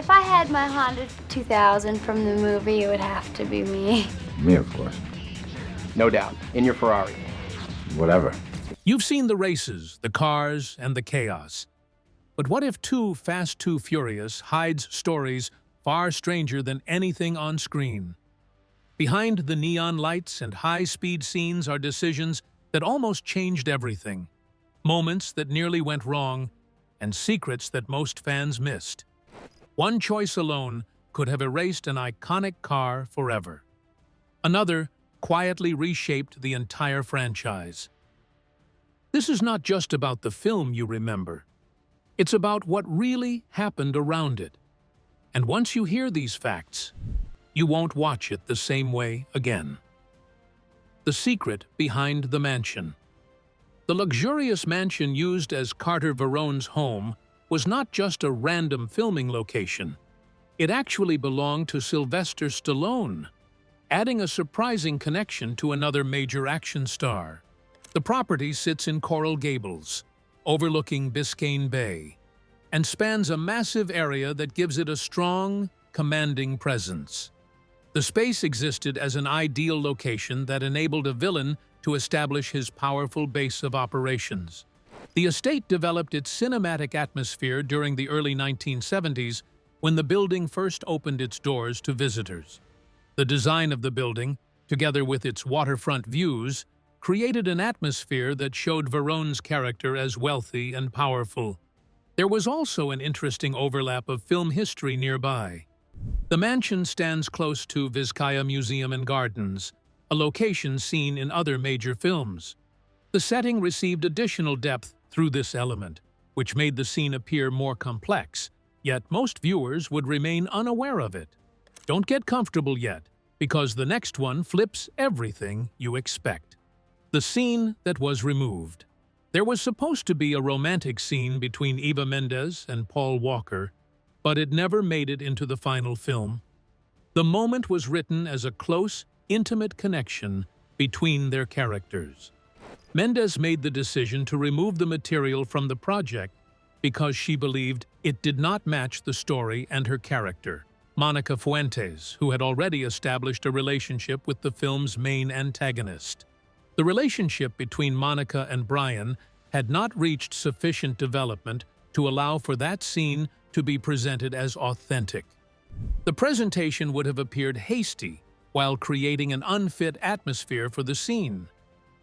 If I had my Honda 2000 from the movie, it would have to be me. Me, of course. No doubt. In your Ferrari. Whatever. You've seen the races, the cars, and the chaos. But what if Too Fast, Too Furious hides stories far stranger than anything on screen? Behind the neon lights and high-speed scenes are decisions that almost changed everything, moments that nearly went wrong, and secrets that most fans missed. One choice alone could have erased an iconic car forever. Another quietly reshaped the entire franchise. This is not just about the film you remember. It's about what really happened around it. And once you hear these facts, you won't watch it the same way again. The secret behind the mansion. The luxurious mansion used as Carter Verone's home was not just a random filming location. It actually belonged to Sylvester Stallone, adding a surprising connection to another major action star. The property sits in Coral Gables, overlooking Biscayne Bay, and spans a massive area that gives it a strong, commanding presence. The space existed as an ideal location that enabled a villain to establish his powerful base of operations. The estate developed its cinematic atmosphere during the early 1970s when the building first opened its doors to visitors. The design of the building, together with its waterfront views, created an atmosphere that showed Verone's character as wealthy and powerful. There was also an interesting overlap of film history nearby. The mansion stands close to Vizcaya Museum and Gardens, a location seen in other major films. The setting received additional depth through this element, which made the scene appear more complex, yet most viewers would remain unaware of it. Don't get comfortable yet, because the next one flips everything you expect. The scene that was removed. There was supposed to be a romantic scene between Eva Mendes and Paul Walker, but it never made it into the final film. The moment was written as a close, intimate connection between their characters. Mendes made the decision to remove the material from the project because she believed it did not match the story and her character, Monica Fuentes, who had already established a relationship with the film's main antagonist. The relationship between Monica and Brian had not reached sufficient development to allow for that scene to be presented as authentic. The presentation would have appeared hasty while creating an unfit atmosphere for the scene.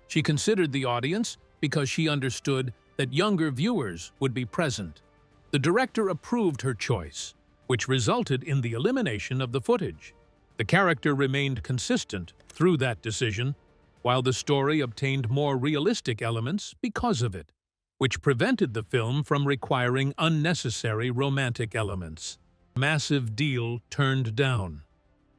She considered the audience because she understood that younger viewers would be present. The director approved her choice, which resulted in the elimination of the footage. The character remained consistent through that decision, while the story obtained more realistic elements because of it, which prevented the film from requiring unnecessary romantic elements. Massive deal turned down.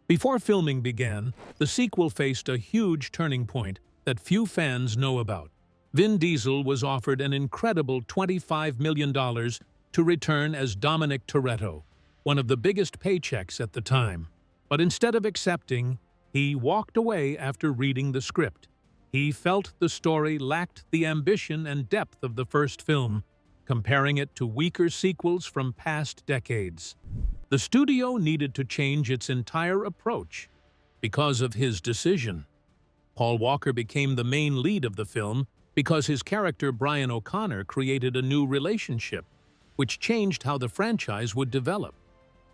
Before filming began, the sequel faced a huge turning point that few fans know about. Vin Diesel was offered an incredible $25 million to return as Dominic Toretto, one of the biggest paychecks at the time. But instead of accepting, he walked away after reading the script. He felt the story lacked the ambition and depth of the first film, comparing it to weaker sequels from past decades. The studio needed to change its entire approach because of his decision. Paul Walker became the main lead of the film because his character Brian O'Connor created a new relationship, which changed how the franchise would develop.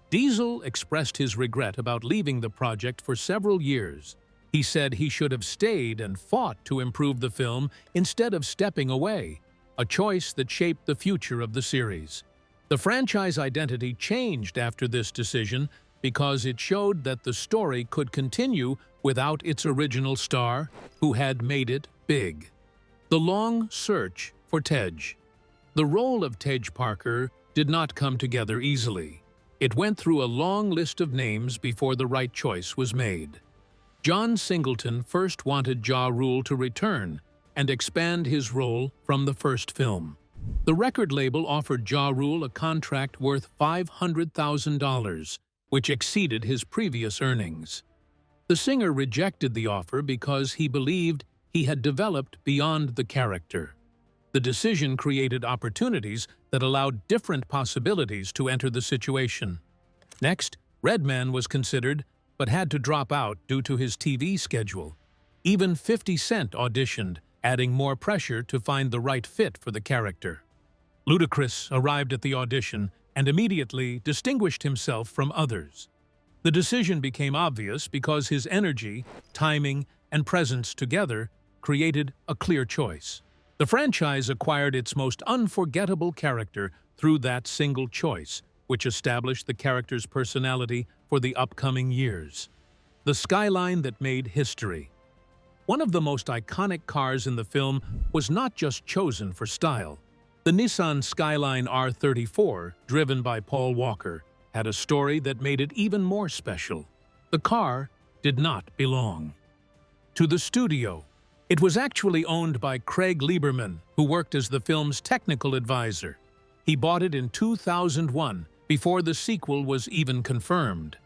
Diesel expressed his regret about leaving the project for several years. He said he should have stayed and fought to improve the film instead of stepping away, a choice that shaped the future of the series. The franchise identity changed after this decision because it showed that the story could continue without its original star, who had made it big. The long search for Tej. The role of Tej Parker did not come together easily. It went through a long list of names before the right choice was made. John Singleton first wanted Ja Rule to return and expand his role from the first film. The record label offered Ja Rule a contract worth $500,000, which exceeded his previous earnings. The singer rejected the offer because he believed he had developed beyond the character. The decision created opportunities that allowed different possibilities to enter the situation. Next, Redman was considered, but had to drop out due to his TV schedule. Even 50 Cent auditioned, adding more pressure to find the right fit for the character. Ludacris arrived at the audition and immediately distinguished himself from others. The decision became obvious because his energy, timing, and presence together created a clear choice. The franchise acquired its most unforgettable character through that single choice, which established the character's personality for the upcoming years. The skyline that made history. One of the most iconic cars in the film was not just chosen for style. The Nissan Skyline R34, driven by Paul Walker, had a story that made it even more special. The car did not belong to the studio. It was actually owned by Craig Lieberman, who worked as the film's technical advisor. He bought it in 2001, before the sequel was even confirmed.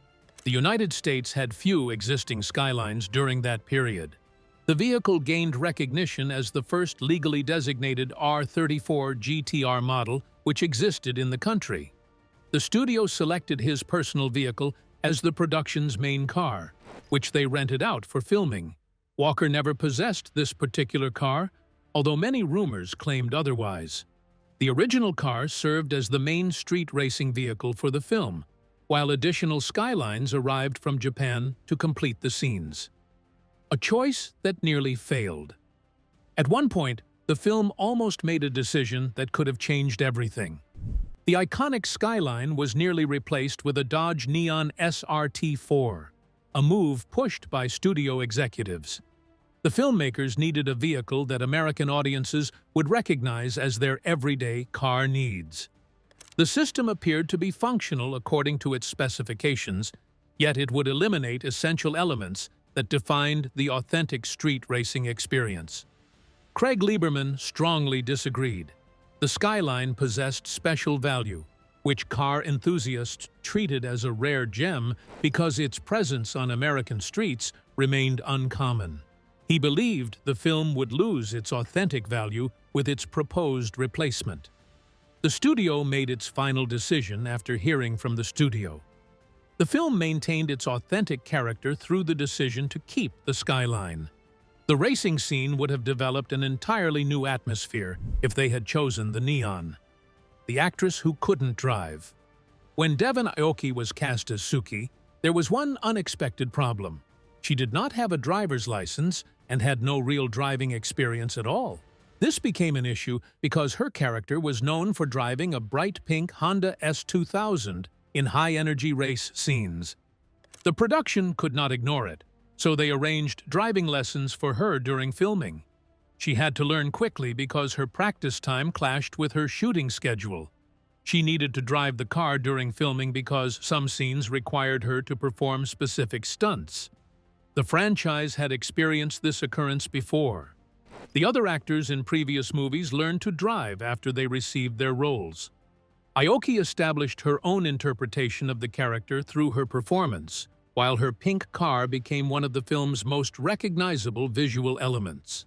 The United States had few existing Skylines during that period. The vehicle gained recognition as the first legally designated R34 GTR model which existed in the country. The studio selected his personal vehicle as the production's main car, which they rented out for filming. Walker never possessed this particular car, although many rumors claimed otherwise. The original car served as the main street racing vehicle for the film, while additional Skylines arrived from Japan to complete the scenes. A choice that nearly failed. At one point, the film almost made a decision that could have changed everything. The iconic Skyline was nearly replaced with a Dodge Neon SRT4, a move pushed by studio executives. The filmmakers needed a vehicle that American audiences would recognize as their everyday car needs. The system appeared to be functional according to its specifications, yet it would eliminate essential elements that defined the authentic street racing experience. Craig Lieberman strongly disagreed. The Skyline possessed special value, which car enthusiasts treated as a rare gem because its presence on American streets remained uncommon. He believed the film would lose its authentic value with its proposed replacement. The studio made its final decision after hearing from the studio. The film maintained its authentic character through the decision to keep the Skyline. The racing scene would have developed an entirely new atmosphere if they had chosen the Neon. The actress who couldn't drive. When Devon Aoki was cast as Suki, there was one unexpected problem. She did not have a driver's license and had no real driving experience at all. This became an issue because her character was known for driving a bright pink Honda S2000 in high-energy race scenes. The production could not ignore it, so they arranged driving lessons for her during filming. She had to learn quickly because her practice time clashed with her shooting schedule. She needed to drive the car during filming because some scenes required her to perform specific stunts. The franchise had experienced this occurrence before. The other actors in previous movies learned to drive after they received their roles. Aoki established her own interpretation of the character through her performance, while her pink car became one of the film's most recognizable visual elements.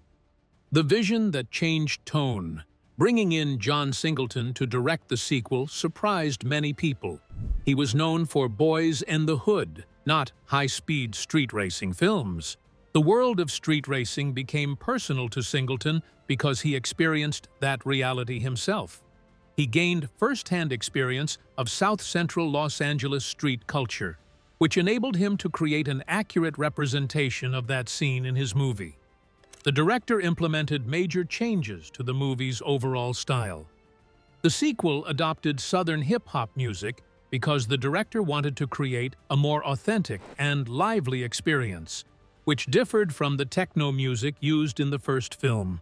The vision that changed tone. Bringing in John Singleton to direct the sequel surprised many people. He was known for Boys and the Hood, not high-speed street racing films. The world of street racing became personal to Singleton because he experienced that reality himself. He gained first-hand experience of South Central Los Angeles street culture, which enabled him to create an accurate representation of that scene in his movie. The director implemented major changes to the movie's overall style. The sequel adopted Southern hip-hop music because the director wanted to create a more authentic and lively experience, which differed from the techno music used in the first film.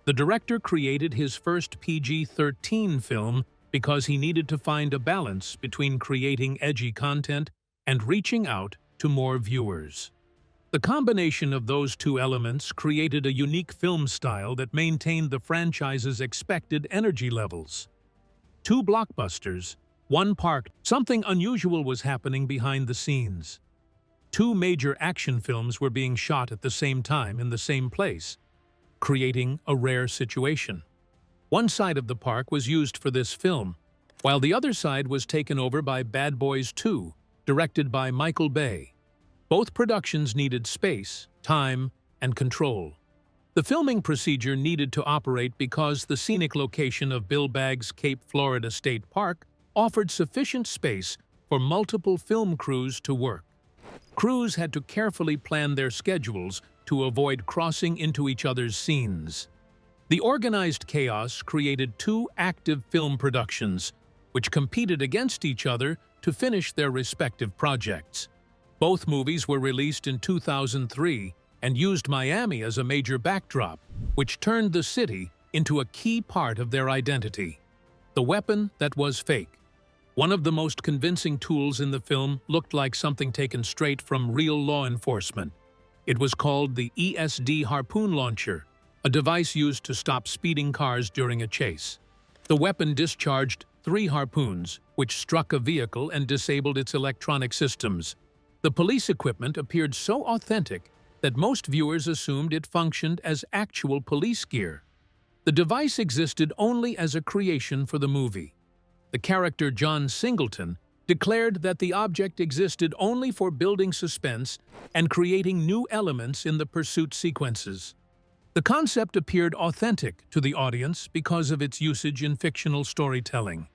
The director created his first PG-13 film because he needed to find a balance between creating edgy content and reaching out to more viewers. The combination of those two elements created a unique film style that maintained the franchise's expected energy levels. Two blockbusters, one parked. Something unusual was happening behind the scenes. Two major action films were being shot at the same time in the same place, creating a rare situation. One side of the park was used for this film, while the other side was taken over by Bad Boys 2, directed by Michael Bay. Both productions needed space, time, and control. The filming procedure needed to operate because the scenic location of Bill Baggs' Cape Florida State Park offered sufficient space for multiple film crews to work. Crews had to carefully plan their schedules to avoid crossing into each other's scenes. The organized chaos created two active film productions, which competed against each other to finish their respective projects. Both movies were released in 2003 and used Miami as a major backdrop, which turned the city into a key part of their identity. The weapon that was fake. One of the most convincing tools in the film looked like something taken straight from real law enforcement. It was called the ESD harpoon launcher, a device used to stop speeding cars during a chase. The weapon discharged 3 harpoons, which struck a vehicle and disabled its electronic systems. The police equipment appeared so authentic that most viewers assumed it functioned as actual police gear. The device existed only as a creation for the movie. The character John Singleton declared that the object existed only for building suspense and creating new elements in the pursuit sequences. The concept appeared authentic to the audience because of its usage in fictional storytelling.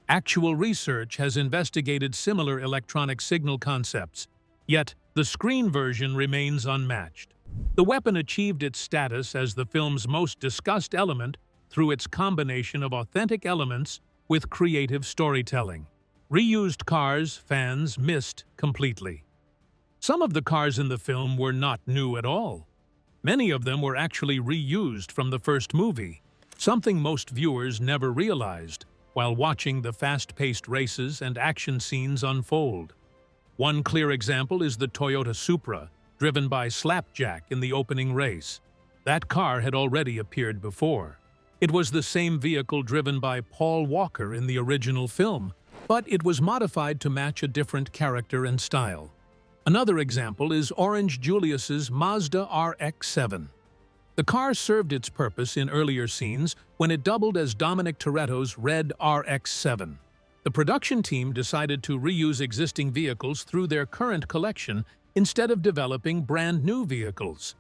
Actual research has investigated similar electronic signal concepts, yet the screen version remains unmatched. The weapon achieved its status as the film's most discussed element through its combination of authentic elements with creative storytelling. Reused cars fans missed completely. Some of the cars in the film were not new at all. Many of them were actually reused from the first movie, something most viewers never realized while watching the fast-paced races and action scenes unfold. One clear example is the Toyota Supra, driven by Slapjack in the opening race. That car had already appeared before. It was the same vehicle driven by Paul Walker in the original film, but it was modified to match a different character and style. Another example is Orange Julius's Mazda RX-7. The car served its purpose in earlier scenes when it doubled as Dominic Toretto's red RX-7. The production team decided to reuse existing vehicles through their current collection instead of developing brand new vehicles.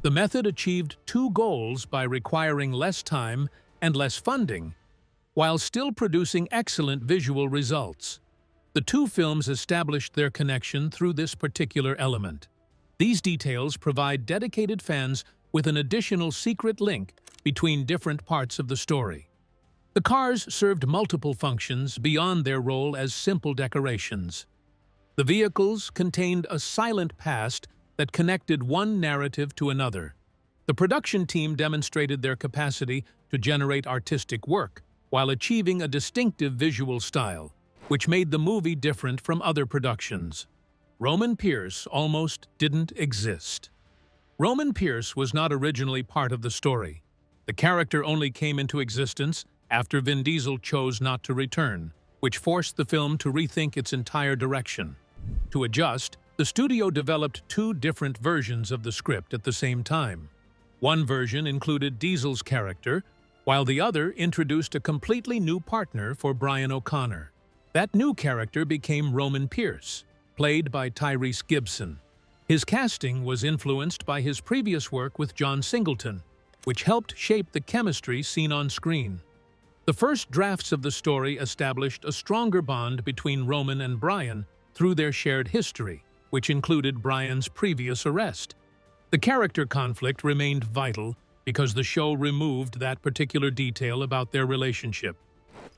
The method achieved 2 goals by requiring less time and less funding, while still producing excellent visual results. The 2 films established their connection through this particular element. These details provide dedicated fans with an additional secret link between different parts of the story. The cars served multiple functions beyond their role as simple decorations. The vehicles contained a silent past that connected one narrative to another. The production team demonstrated their capacity to generate artistic work while achieving a distinctive visual style, which made the movie different from other productions. Roman Pierce almost didn't exist. Roman Pierce was not originally part of the story. The character only came into existence after Vin Diesel chose not to return, which forced the film to rethink its entire direction. To adjust, the studio developed 2 different versions of the script at the same time. One version included Diesel's character, while the other introduced a completely new partner for Brian O'Connor. That new character became Roman Pierce, played by Tyrese Gibson. His casting was influenced by his previous work with John Singleton, which helped shape the chemistry seen on screen. The first drafts of the story established a stronger bond between Roman and Brian through their shared history, which included Brian's previous arrest. The character conflict remained vital because the show removed that particular detail about their relationship.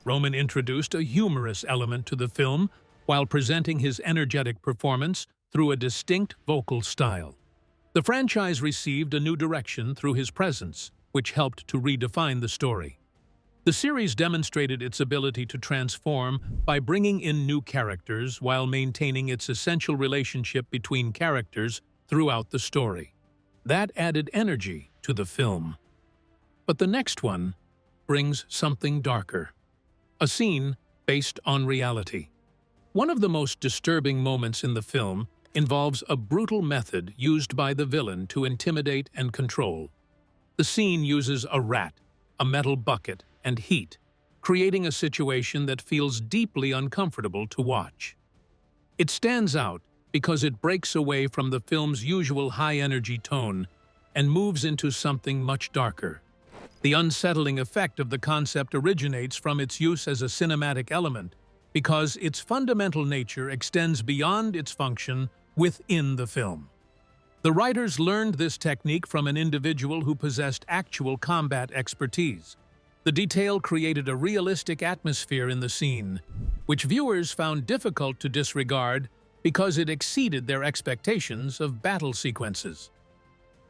Roman introduced a humorous element to the film while presenting his energetic performance through a distinct vocal style. The franchise received a new direction through his presence, which helped to redefine the story. The series demonstrated its ability to transform by bringing in new characters while maintaining its essential relationship between characters throughout the story. That added energy to the film. But the next one brings something darker. A scene based on reality. One of the most disturbing moments in the film involves a brutal method used by the villain to intimidate and control. The scene uses a rat, a metal bucket, and heat. creating a situation that feels deeply uncomfortable to watch. It stands out because it breaks away from the film's usual high-energy tone and moves into something much darker. The unsettling effect of the concept originates from its use as a cinematic element because its fundamental nature extends beyond its function within the film. The writers learned this technique from an individual who possessed actual combat expertise. The detail created a realistic atmosphere in the scene, which viewers found difficult to disregard because it exceeded their expectations of battle sequences.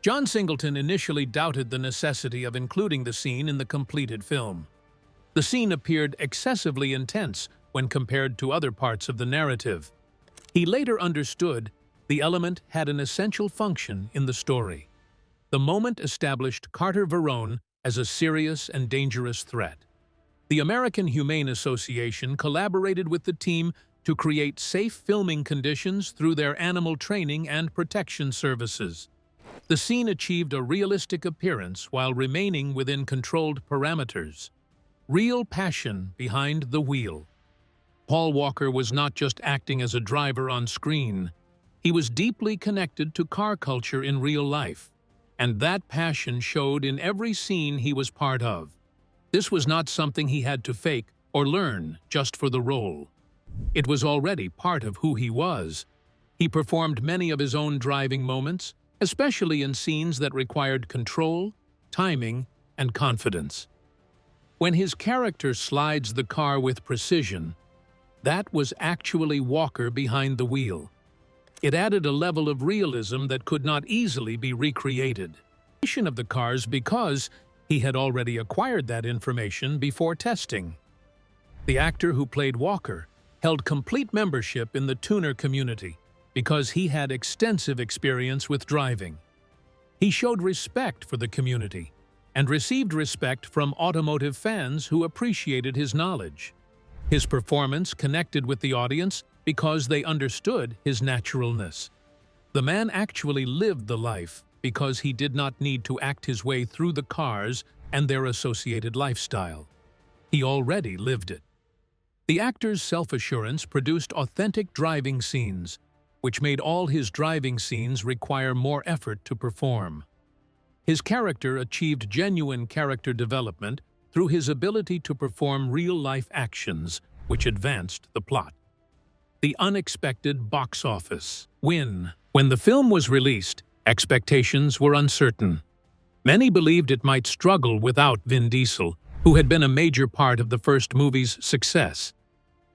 John Singleton initially doubted the necessity of including the scene in the completed film. The scene appeared excessively intense when compared to other parts of the narrative. He later understood the element had an essential function in the story. The moment established Carter Verone as a serious and dangerous threat. The American Humane Association collaborated with the team to create safe filming conditions through their animal training and protection services. The scene achieved a realistic appearance while remaining within controlled parameters. Real passion behind the wheel. Paul Walker was not just acting as a driver on screen. He was deeply connected to car culture in real life, and that passion showed in every scene he was part of. This was not something he had to fake or learn just for the role. It was already part of who he was. He performed many of his own driving moments, especially in scenes that required control, timing, and confidence. When his character slides the car with precision, that was actually Walker behind the wheel. It added a level of realism that could not easily be recreated. Of the cars because he had already acquired that information before testing. The actor who played Walker held complete membership in the tuner community because he had extensive experience with driving. He showed respect for the community and received respect from automotive fans who appreciated his knowledge. His performance connected with the audience because they understood his naturalness. The man actually lived the life because he did not need to act his way through the cars and their associated lifestyle. He already lived it. The actor's self-assurance produced authentic driving scenes, which made all his driving scenes require more effort to perform. His character achieved genuine character development through his ability to perform real-life actions, which advanced the plot. The unexpected box office win. When the film was released, expectations were uncertain. Many believed it might struggle without Vin Diesel, who had been a major part of the first movie's success.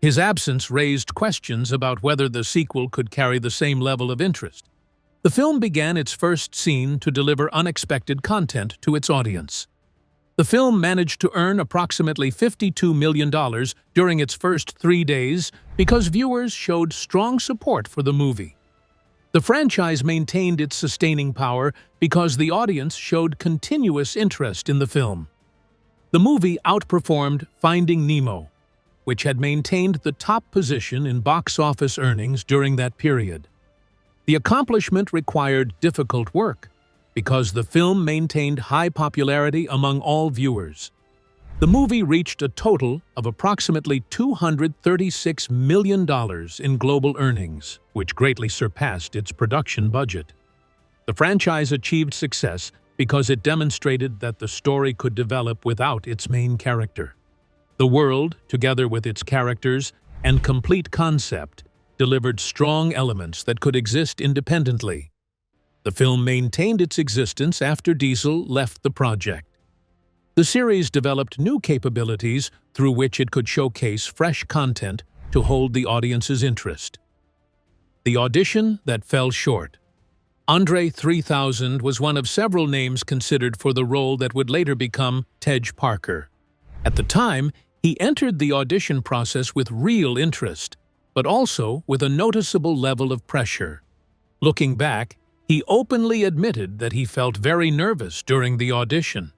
His absence raised questions about whether the sequel could carry the same level of interest. The film began its first scene to deliver unexpected content to its audience. The film managed to earn approximately $52 million during its first 3 days because viewers showed strong support for the movie. The franchise maintained its sustaining power because the audience showed continuous interest in the film. The movie outperformed Finding Nemo, which had maintained the top position in box office earnings during that period. The accomplishment required difficult work because the film maintained high popularity among all viewers. The movie reached a total of approximately $236 million in global earnings, which greatly surpassed its production budget. The franchise achieved success because it demonstrated that the story could develop without its main character. The world, together with its characters and complete concept, delivered strong elements that could exist independently. The film maintained its existence after Diesel left the project. The series developed new capabilities through which it could showcase fresh content to hold the audience's interest. The audition that fell short. Andre 3000 was one of several names considered for the role that would later become Tej Parker. At the time, he entered the audition process with real interest, but also with a noticeable level of pressure. Looking back, he openly admitted that he felt very nervous during the audition.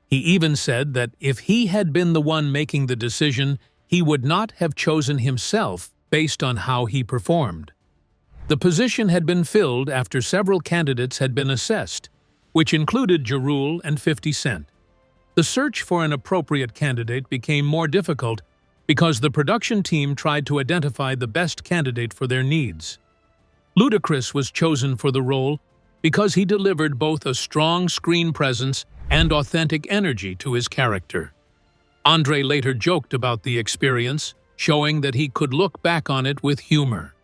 He even said that if he had been the one making the decision, he would not have chosen himself based on how he performed. The position had been filled after several candidates had been assessed, which included Ja Rule and 50 Cent. The search for an appropriate candidate became more difficult because the production team tried to identify the best candidate for their needs. Ludacris was chosen for the role because he delivered both a strong screen presence and authentic energy to his character. Andre later joked about the experience, showing that he could look back on it with humor.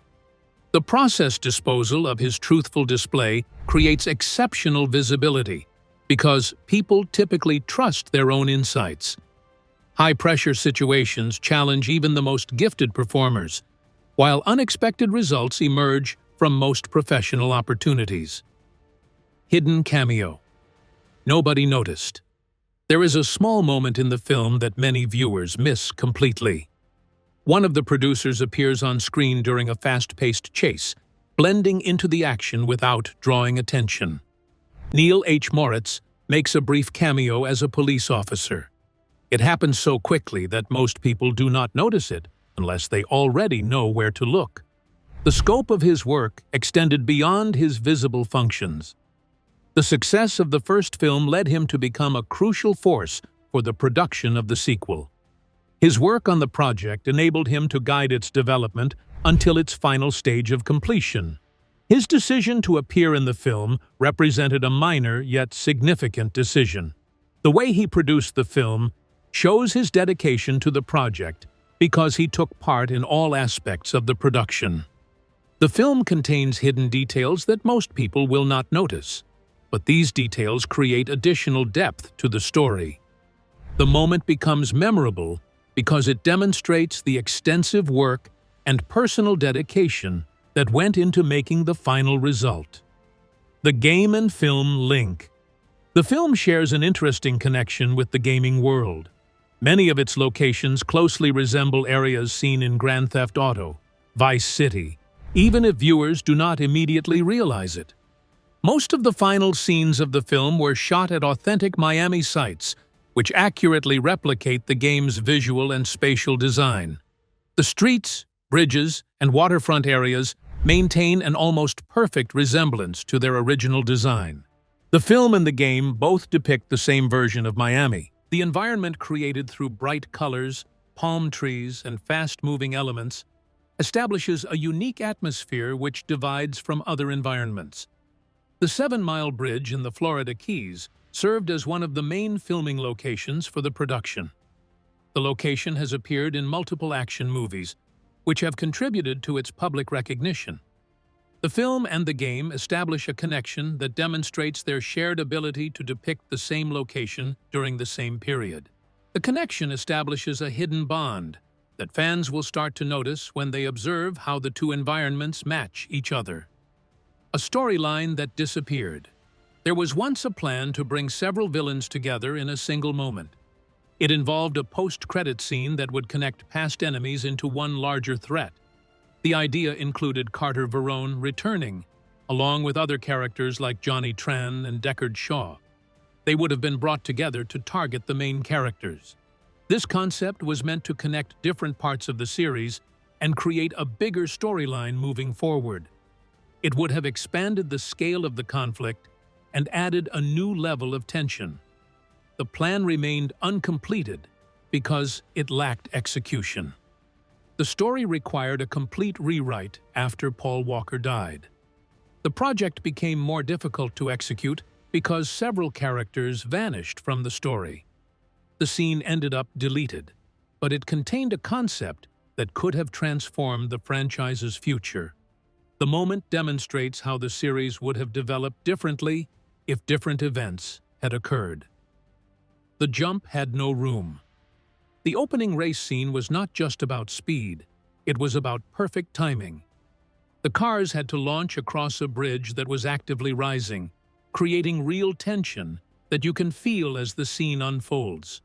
The process disposal of his truthful display creates exceptional visibility because people typically trust their own insights. High-pressure situations challenge even the most gifted performers, while unexpected results emerge from most professional opportunities. Hidden cameo. Nobody noticed. There is a small moment in the film that many viewers miss completely. One of the producers appears on screen during a fast-paced chase, blending into the action without drawing attention. Neil H. Moritz makes a brief cameo as a police officer. It happens so quickly that most people do not notice it unless they already know where to look. The scope of his work extended beyond his visible functions. The success of the first film led him to become a crucial force for the production of the sequel. His work on the project enabled him to guide its development until its final stage of completion. His decision to appear in the film represented a minor yet significant decision. The way he produced the film shows his dedication to the project because he took part in all aspects of the production. The film contains hidden details that most people will not notice, but these details create additional depth to the story. The moment becomes memorable because it demonstrates the extensive work and personal dedication that went into making the final result. The game and film link. The film shares an interesting connection with the gaming world. Many of its locations closely resemble areas seen in Grand Theft Auto, Vice City, even if viewers do not immediately realize it. Most of the final scenes of the film were shot at authentic Miami sites, which accurately replicate the game's visual and spatial design. The streets, bridges, and waterfront areas maintain an almost perfect resemblance to their original design. The film and the game both depict the same version of Miami. The environment created through bright colors, palm trees, and fast-moving elements establishes a unique atmosphere which divides from other environments. The 7 Mile Bridge in the Florida Keys served as one of the main filming locations for the production. The location has appeared in multiple action movies, which have contributed to its public recognition. The film and the game establish a connection that demonstrates their shared ability to depict the same location during the same period. The connection establishes a hidden bond that fans will start to notice when they observe how the two environments match each other. A storyline that disappeared. There was once a plan to bring several villains together in a single moment. It involved a post-credit scene that would connect past enemies into one larger threat. The idea included Carter Verone returning, along with other characters like Johnny Tran and Deckard Shaw. They would have been brought together to target the main characters. This concept was meant to connect different parts of the series and create a bigger storyline moving forward. It would have expanded the scale of the conflict and added a new level of tension. The plan remained uncompleted because it lacked execution. The story required a complete rewrite after Paul Walker died. The project became more difficult to execute because several characters vanished from the story. The scene ended up deleted, but it contained a concept that could have transformed the franchise's future. The moment demonstrates how the series would have developed differently if different events had occurred. The jump had no room. The opening race scene was not just about speed, it was about perfect timing. The cars had to launch across a bridge that was actively rising, creating real tension that you can feel as the scene unfolds.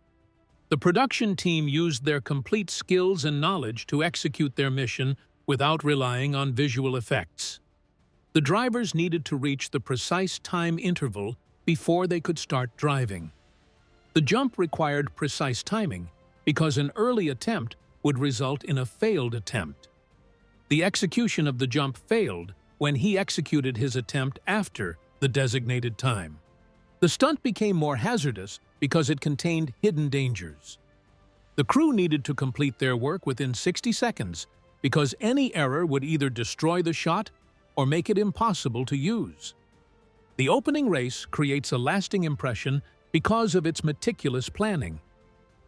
The production team used their complete skills and knowledge to execute their mission without relying on visual effects. The drivers needed to reach the precise time interval before they could start driving. The jump required precise timing because an early attempt would result in a failed attempt. The execution of the jump failed when he executed his attempt after the designated time. The stunt became more hazardous because it contained hidden dangers. The crew needed to complete their work within 60 seconds because any error would either destroy the shot or make it impossible to use. The opening race creates a lasting impression because of its meticulous planning.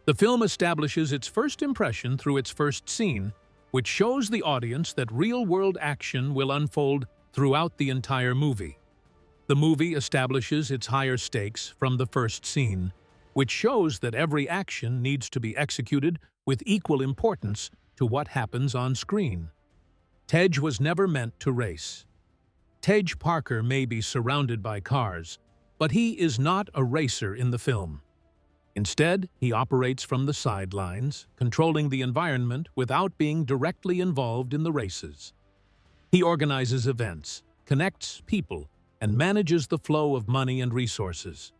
The film establishes its first impression through its first scene, which shows the audience that real-world action will unfold throughout the entire movie. The movie establishes its higher stakes from the first scene, which shows that every action needs to be executed with equal importance to what happens on screen. Tej was never meant to race. Tej Parker may be surrounded by cars, but he is not a racer in the film. Instead, he operates from the sidelines, controlling the environment without being directly involved in the races. He organizes events, connects people, and manages the flow of money and resources.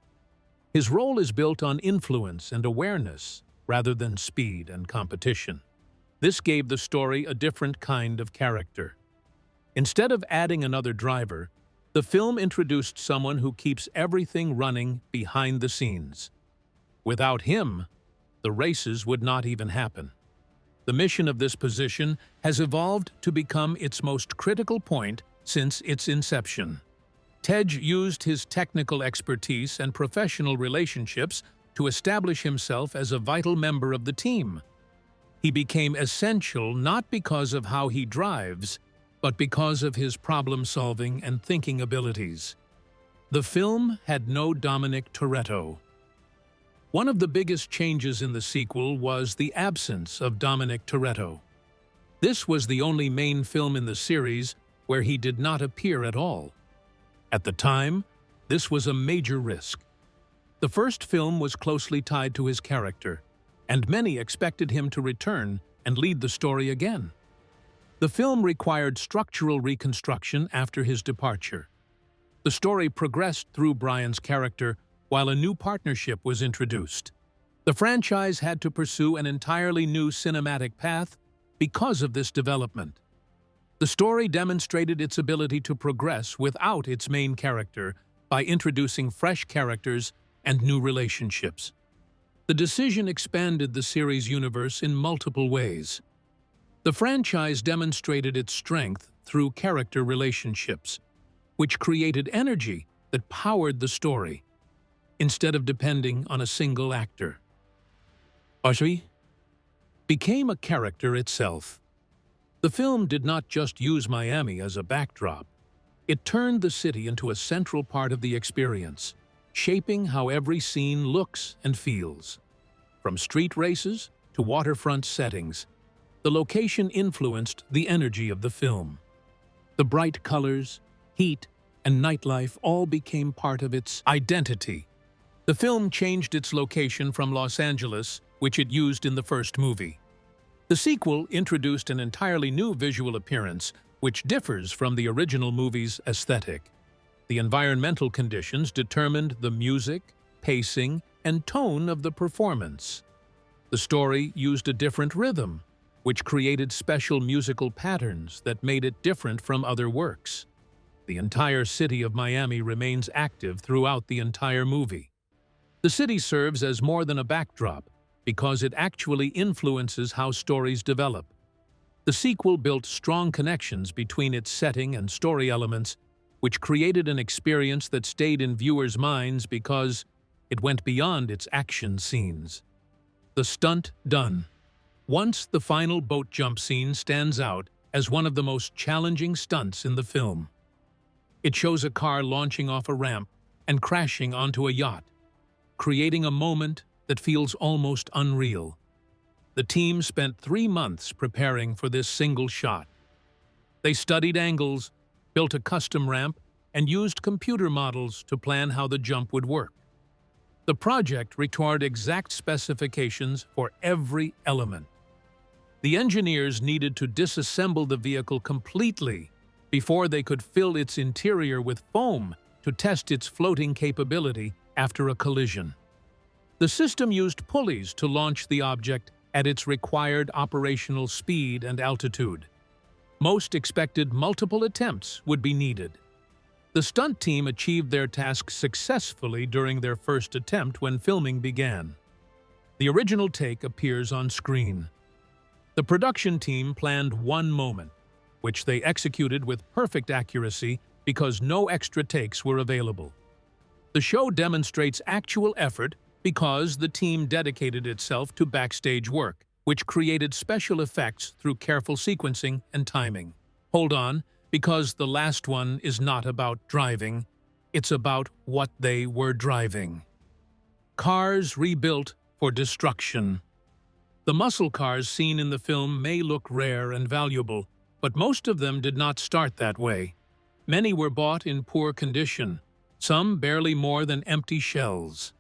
His role is built on influence and awareness rather than speed and competition. This gave the story a different kind of character. Instead of adding another driver, the film introduced someone who keeps everything running behind the scenes. Without him, the races would not even happen. The mission of this position has evolved to become its most critical point since its inception. Tej used his technical expertise and professional relationships to establish himself as a vital member of the team. He became essential not because of how he drives, but because of his problem-solving and thinking abilities. The film had no Dominic Toretto. One of the biggest changes in the sequel was the absence of Dominic Toretto. This was the only main film in the series where he did not appear at all. At the time, this was a major risk. The first film was closely tied to his character, and many expected him to return and lead the story again. The film required structural reconstruction after his departure. The story progressed through Brian's character while a new partnership was introduced. The franchise had to pursue an entirely new cinematic path because of this development. The story demonstrated its ability to progress without its main character by introducing fresh characters and new relationships. The decision expanded the series' universe in multiple ways. The franchise demonstrated its strength through character relationships, which created energy that powered the story, instead of depending on a single actor. Audrey became a character itself. The film did not just use Miami as a backdrop. It turned the city into a central part of the experience, shaping how every scene looks and feels. From street races to waterfront settings, the location influenced the energy of the film. The bright colors, heat, and nightlife all became part of its identity. The film changed its location from Los Angeles, which it used in the first movie. The sequel introduced an entirely new visual appearance, which differs from the original movie's aesthetic. The environmental conditions determined the music, pacing, and tone of the performance. The story used a different rhythm, which created special musical patterns that made it different from other works. The entire city of Miami remains active throughout the entire movie. The city serves as more than a backdrop because it actually influences how stories develop. The sequel built strong connections between its setting and story elements, which created an experience that stayed in viewers' minds because it went beyond its action scenes. The stunt done. Once the final boat jump scene stands out as one of the most challenging stunts in the film. It shows a car launching off a ramp and crashing onto a yacht, creating a moment that feels almost unreal. The team spent 3 months preparing for this single shot. They studied angles, built a custom ramp, and used computer models to plan how the jump would work. The project required exact specifications for every element. The engineers needed to disassemble the vehicle completely before they could fill its interior with foam to test its floating capability after a collision. The system used pulleys to launch the object at its required operational speed and altitude. Most expected multiple attempts would be needed. The stunt team achieved their task successfully during their first attempt when filming began. The original take appears on screen. The production team planned one moment, which they executed with perfect accuracy because no extra takes were available. The show demonstrates actual effort because the team dedicated itself to backstage work, which created special effects through careful sequencing and timing. Hold on, because the last one is not about driving, it's about what they were driving. Cars rebuilt for destruction. The muscle cars seen in the film may look rare and valuable, but most of them did not start that way. Many were bought in poor condition, some barely more than empty shells.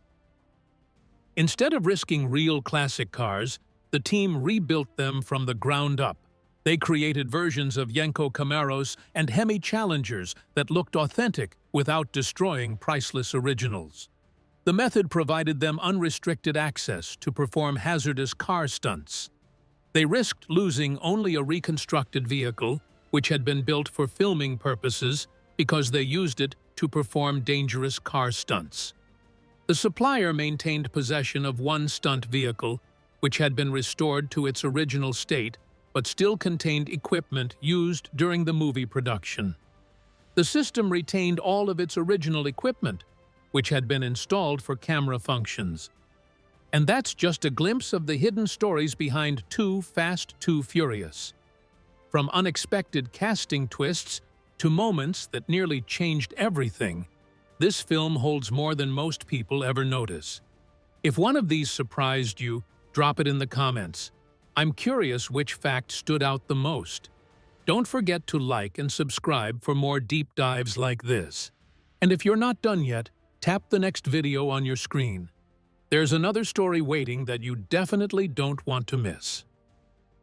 Instead of risking real classic cars, the team rebuilt them from the ground up. They created versions of Yenko Camaros and Hemi Challengers that looked authentic without destroying priceless originals. The method provided them unrestricted access to perform hazardous car stunts. They risked losing only a reconstructed vehicle, which had been built for filming purposes, because they used it to perform dangerous car stunts. The supplier maintained possession of one stunt vehicle, which had been restored to its original state, but still contained equipment used during the movie production. The system retained all of its original equipment, which had been installed for camera functions. And that's just a glimpse of the hidden stories behind Too Fast, Too Furious. From unexpected casting twists to moments that nearly changed everything, this film holds more than most people ever notice. If one of these surprised you, drop it in the comments. I'm curious which fact stood out the most. Don't forget to like and subscribe for more deep dives like this. And if you're not done yet, tap the next video on your screen. There's another story waiting that you definitely don't want to miss.